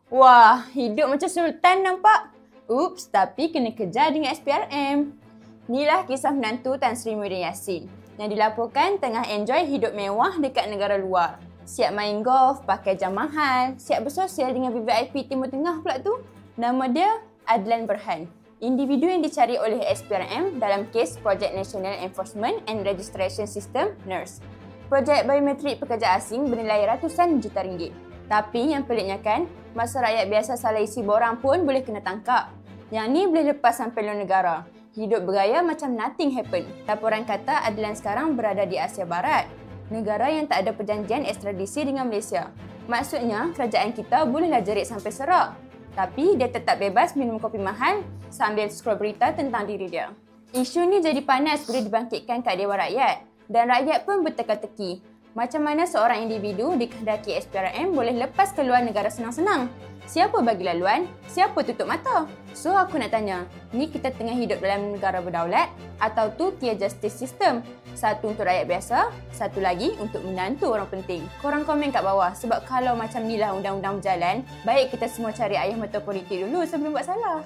Wah, hidup macam sultan nampak. Ups, tapi kena kejar dengan SPRM. Inilah kisah menantu Tan Sri Muhyiddin Yassin yang dilaporkan tengah enjoy hidup mewah dekat negara luar. Siap main golf, pakai jam mahal, siap bersosial dengan VVIP Timur Tengah pula tu. Nama dia Adlan Berhan. Individu yang dicari oleh SPRM dalam kes Projek National Enforcement and Registration System (NERS). Projek biometrik pekerja asing bernilai ratusan juta ringgit. Tapi yang peliknya kan, masa rakyat biasa salah isi borang pun boleh kena tangkap. Yang ni boleh lepas sampai luar negara. Hidup bergaya macam nothing happen. Laporan kata Adlan sekarang berada di Asia Barat, negara yang tak ada perjanjian ekstradisi dengan Malaysia. Maksudnya, kerajaan kita bolehlah jerit sampai serak. Tapi dia tetap bebas minum kopi mahal sambil scroll berita tentang diri dia. Isu ni jadi panas boleh dibangkitkan kat Dewan Rakyat. Dan rakyat pun berteka-teki. Macam mana seorang individu dikehendaki SPRM boleh lepas keluar negara senang-senang? Siapa bagi laluan? Siapa tutup mata? So aku nak tanya, ni kita tengah hidup dalam negara berdaulat atau tu tier justice system? Satu untuk rakyat biasa, satu lagi untuk menantu orang penting. Korang komen kat bawah sebab kalau macam ni lah undang-undang berjalan, baik kita semua cari ayah mata politik dulu sebelum buat salah.